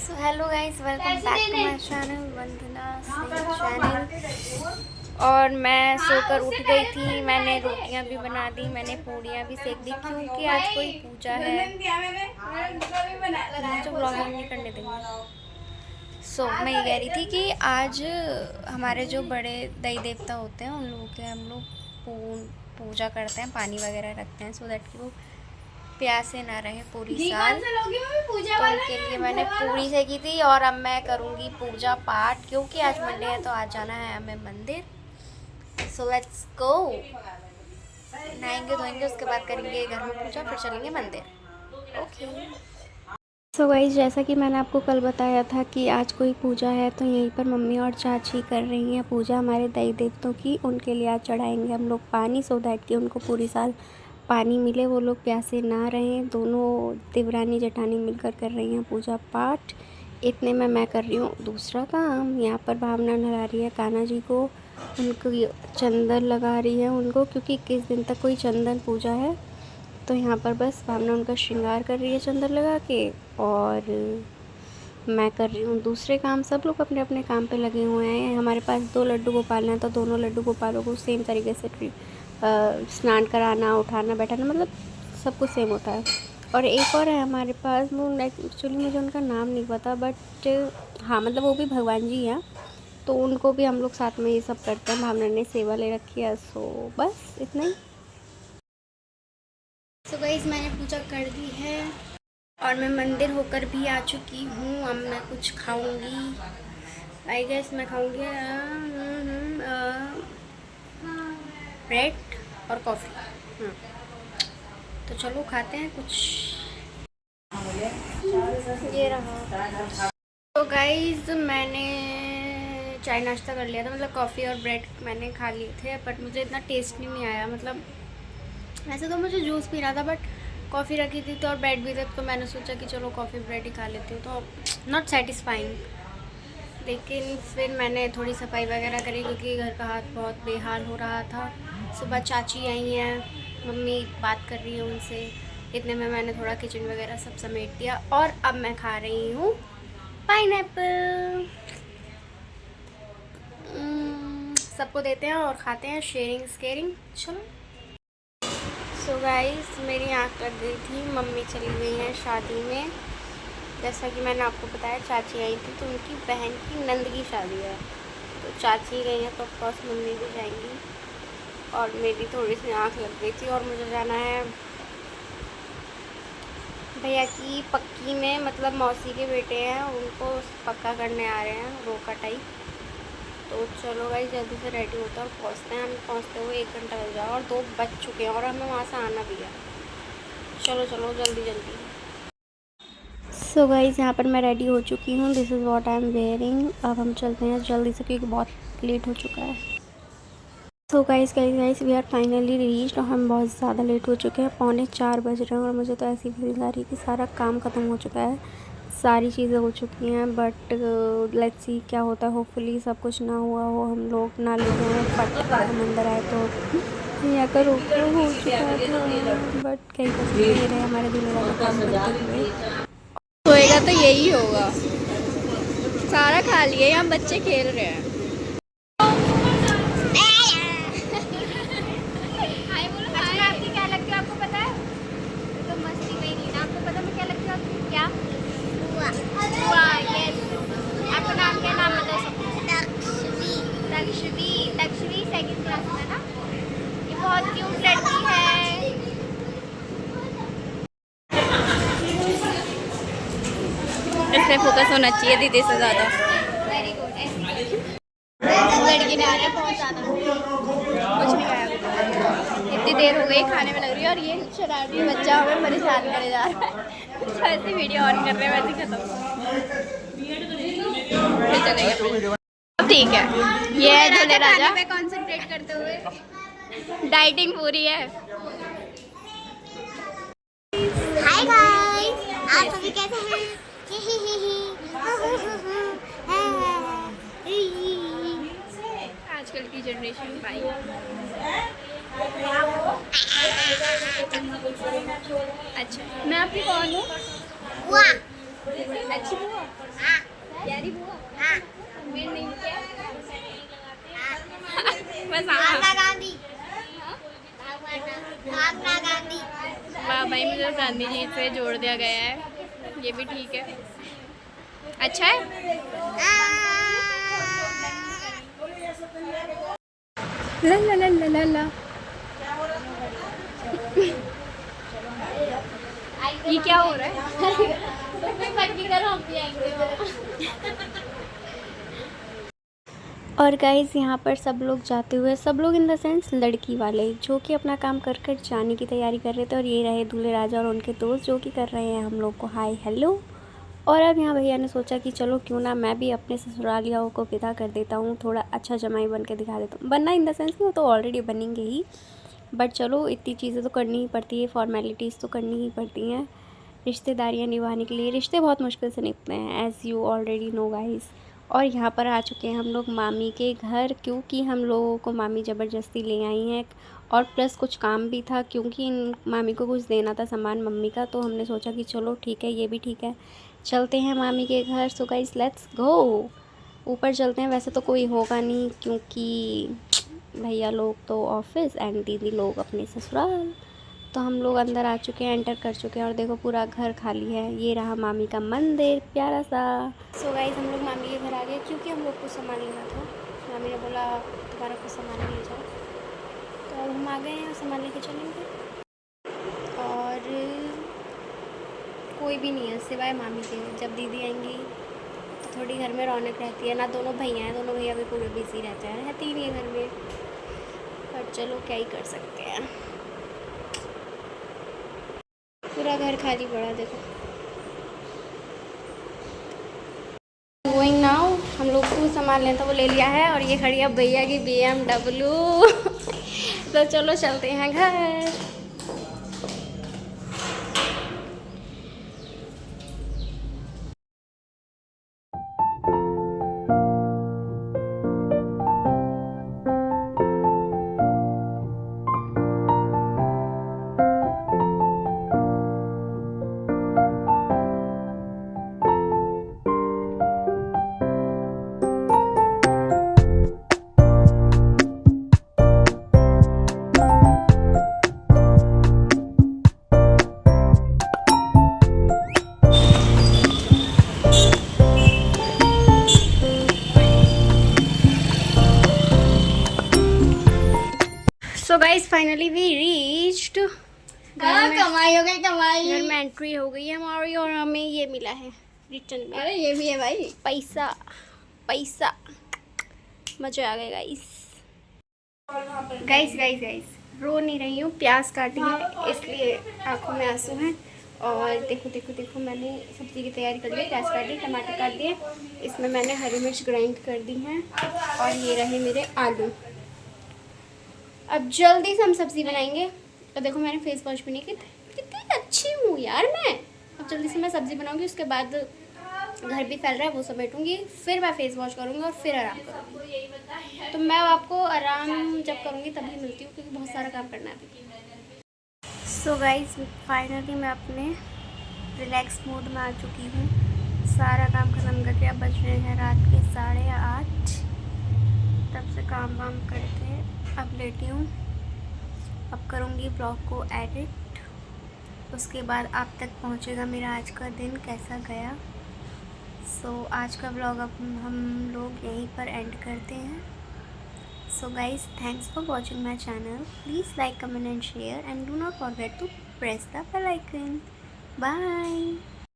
So hello guys, welcome back to my channel Vandana Singh channel. और मैं सोकर उठ गई थी। मैंने रोटियां भी बना दी, मैंने पूड़ियाँ भी सेक दी क्योंकि आज कोई पूजा है। मुझे व्लॉगिंग नहीं करने देंगे। मैं ये कह रही थी कि आज हमारे जो बड़े देवी देवता होते हैं उन लोगों के हम लोग पूजा करते हैं, पानी वगैरह रखते हैं सो दैट कि वो प्यासे ना रहे पूरी साल। तो उनके लिए मैंने पूरी से की थी और अब मैं करूँगी पूजा पाठ क्योंकि आज मंडे है तो आज जाना है हमें मंदिर। So let's go. नहाएंगे धोएंगे, उसके बाद करेंगे घर में पूजा, फिर चलेंगे मंदिर। ओके। सो गाइस, जैसा कि मैंने आपको कल बताया था कि आज कोई पूजा है तो यहीं पर मम्मी और चाची कर रही हैं पूजा हमारे देवी देवताओं की। उनके लिए आज चढ़ाएंगे हम लोग पानी सो दैट कि उनको पूरी साल पानी मिले, वो लोग प्यासे ना रहें। दोनों देवरानी जेठानी मिलकर कर रही हैं पूजा पाठ। इतने में मैं कर रही हूँ दूसरा काम। यहाँ पर भावना नहला रही है कान्हा जी को, उनको चंदन लगा रही है उनको, क्योंकि 21 दिन तक कोई चंदन पूजा है। तो यहाँ पर बस भावना उनका श्रृंगार कर रही है चंदन लगा के, और मैं कर रही हूँ दूसरे काम। सब लोग अपने अपने काम पे लगे हुए हैं। हमारे पास 2 लड्डू गोपाल हैं तो दोनों लड्डू गोपालों को सेम तरीके से स्नान कराना, उठाना, बैठाना, मतलब सब कुछ सेम होता है। और एक और है हमारे पास, वो एक्चुअली मुझे उनका नाम नहीं पता, बट हाँ मतलब वो भी भगवान जी हैं तो उनको भी हम लोग साथ में ये सब करते हैं। भावना ने सेवा ले रखी है। सो बस इतना ही। सो गाइस, मैंने पूजा कर दी है और मैं मंदिर होकर भी आ चुकी हूँ। अब मैं कुछ खाऊंगी। आई गेस मैं खाऊंगी ब्रेड और कॉफ़ी। तो चलो खाते हैं कुछ। ये रहा। तो गाइस, मैंने चाय नाश्ता कर लिया था, मतलब कॉफ़ी और ब्रेड मैंने खा लिए थे, बट मुझे इतना टेस्ट नहीं आया। मतलब वैसे तो मुझे जूस पी रहा था बट कॉफ़ी रखी थी तो और ब्रेड भी थे तो मैंने सोचा कि चलो कॉफ़ी ब्रेड ही खा लेती हूँ, तो नॉट सेटिस्फाइंग। लेकिन फिर मैंने थोड़ी सफाई वगैरह करी क्योंकि घर का हाथ बहुत बेहाल हो रहा था। सुबह चाची आई हैं, मम्मी बात कर रही है उनसे। इतने में मैंने थोड़ा किचन वगैरह सब समेट दिया और अब मैं खा रही हूँ पाइनएप्पल। सबको देते हैं और खाते हैं, शेयरिंग इज केयरिंग। चलो। सो गाइस, मेरी आँख लग गई थी, मम्मी चली गई हैं शादी में। जैसा कि मैंने आपको बताया चाची आई थी तो उनकी बहन की नंद की शादी है, तो चाची गई हैं तो ऑफकोर्स मम्मी भी जाएंगी। और मेरी थोड़ी सी आँख लग गई थी और मुझे जाना है भैया की पक्की में, मतलब मौसी के बेटे हैं उनको पक्का करने आ रहे हैं, रोका टाइप। तो चलो भाई जल्दी से रेडी होता है और पहुँचते हैं। हमें पहुँचते हुए 1 घंटा लग जाएगा और 2 बज चुके हैं और हमें वहाँ से आना भी है। चलो चलो जल्दी जल्दी। सो गाइस, यहाँ पर मैं रेडी हो चुकी हूँ। This is what I am wearing. अब हम चलते हैं जल्दी से क्योंकि बहुत लेट हो चुका है। So guys we are finally reached और हम बहुत ज़्यादा लेट हो चुके हैं। 3:45 बज रहे हैं और मुझे तो ऐसी फीलिंग आ रही है कि सारा काम ख़त्म हो चुका है, सारी चीज़ें हो चुकी हैं। बट लेट्स सी क्या होता है। होपफुली सब कुछ ना हुआ हो, हम लोग ना ले गए बट हम अंदर आए तो यहाँ का रोक हो चुका था। बट कहीं कर सकते नहीं रहे हमारे दूल्हे वाला काम करते हुए। होएगा तो यही होगा। सारा खा लिए, यहाँ बच्चे खेल रहे हैं। आपकी क्या लगती है आपको पता है? तो मस्ती में ही नहीं ना। आपको पता मैं क्या लगती हूँ? क्या? बुआ। यस। आपका नाम क्या? नाम बताओ सबको। दक्षवी। दक्षवी सेकंड क्लास में ना। ये बहुत क्यूट लड़की है। इसमें फोकस होना चाहिए दीदी से ज़्यादा। Very good. लड़की ने आया बहुत ज़्यादा कुछ नहीं खाया। इतनी देर हो गई खाने में लग रही है और ये शरारती बच्चा हमें परेशान करे जा रहा है। वैसे वीडियो ऑन कर रहे हैं, वैसे खत्म। ठीक है, ये है दूल्हे राजा पे कंसंट्रेट करते हुए। डाइटिंग पूरी है। हाय गाइस, आप सभी कैसे हैं? आजकल की जनरेशन भाई। अच्छा, मैं आपकी कौन हूँ? अच्छी बुआ यारी बुआ मेरे नहीं क्या बस महात्मा गांधी वाह भाई, मुझे गांधी जी से जोड़ दिया गया है, ये भी ठीक है, अच्छा है। ला ला ला ला ला ला। ये क्या हो रहा है? और गाइस यहाँ पर सब लोग जाते हुए, सब लोग इन द सेंस लड़की वाले जो कि अपना काम कर कर जाने की तैयारी कर रहे थे, और ये रहे दूल्हे राजा और उनके दोस्त जो कि कर रहे हैं हम लोग को हाय हेलो। और अब यहाँ भैया ने सोचा कि चलो क्यों ना मैं भी अपने ससुरालियों को विदा कर देता हूँ, थोड़ा अच्छा जमाई बन के दिखा देता हूँ। बनना इन द सेंस कि वो तो ऑलरेडी बनेंगे ही, बट चलो इतनी चीज़ें तो करनी ही पड़ती है, फॉर्मेलिटीज़ तो करनी ही पड़ती हैं रिश्तेदारियाँ निभाने के लिए। रिश्ते बहुत मुश्किल से निभते हैं, as you already know guys. और यहाँ पर आ चुके हैं हम लोग मामी के घर, क्योंकि हम लोगों को मामी ज़बरदस्ती ले आई हैं, और प्लस कुछ काम भी था क्योंकि इन मामी को कुछ देना था सामान मम्मी का, तो हमने सोचा कि चलो ठीक है, ये भी ठीक है, चलते हैं मामी के घर। सो गाइस लेट्स गो, ऊपर चलते हैं। वैसे तो कोई होगा नहीं क्योंकि भैया लोग तो ऑफिस एंड दीदी लोग अपने ससुराल, तो हम लोग अंदर आ चुके हैं, एंटर कर चुके हैं, और देखो पूरा घर खाली है। ये रहा मामी का मंदिर प्यारा सा। सो गाइस हम लोग मामी के घर आ गए क्योंकि हम लोग को सामान लेना था। मामी ने बोला तुम्हारा कुछ सामान ले जाओ, तो अब हम आ गए हैं और सामान लेके चलेंगे। और कोई भी नहीं है सिवाय मामी के। जब दीदी आएंगी तो थोड़ी घर में रौनक रहती है ना। दोनों भैया हैं, दोनों भैया भी पूरे बिजी रहते हैं, रहती नहीं है घर में, पर चलो क्या ही कर सकते हैं। पूरा घर खाली पड़ा देखो। गोइंग नाउ, हम लोग को सामान लेना था वो ले लिया है, और ये खड़ी है भैया की BMW। तो चलो चलते हैं घर। So guys finally we reached. कमाई हो गई, कमाई। घर में एंट्री हो गई है हमारी, और हमें ये मिला है रिटर्न में। अरे ये भी है भाई, पैसा पैसा। मजा आ गया गाइस। गाइस गाइस गाइस रो नहीं रही हूँ, प्याज काटी है इसलिए आंखों में आंसू हैं। और देखो देखो देखो, मैंने सब्ज़ी की तैयारी कर ली, प्याज काट दी, टमाटर काट दिए, इसमें मैंने हरी मिर्च ग्राइंड कर दी हैं, और ये रहे मेरे आलू। अब जल्दी से हम सब्ज़ी बनाएंगे। और देखो मैंने फेस वॉश भी नहीं की, कितनी अच्छी हूँ यार मैं। अब जल्दी से मैं सब्ज़ी बनाऊंगी, उसके बाद घर भी फैल रहा है वो समेटूंगी, फिर मैं फेस वॉश करूँगी और फिर आराम करूँगी। तो मैं आपको आराम जब करूँगी तभी मिलती हूँ, क्योंकि बहुत सारा काम करना है अभी। सो गाइस फाइनली मैं अपने रिलैक्स मोड में आ चुकी हूँ। सारा काम खत्म करके अब बज रहे हैं रात के 8:30। तब से काम वाम करके अब लेटी हूँ। अब करूँगी ब्लॉग को एडिट, उसके बाद आप तक पहुँचेगा मेरा आज का दिन कैसा गया। सो आज का ब्लॉग अब हम लोग यहीं पर एंड करते हैं। So guys thanks for watching my channel. Please like, comment and share, and do not forget to press the bell icon. Bye.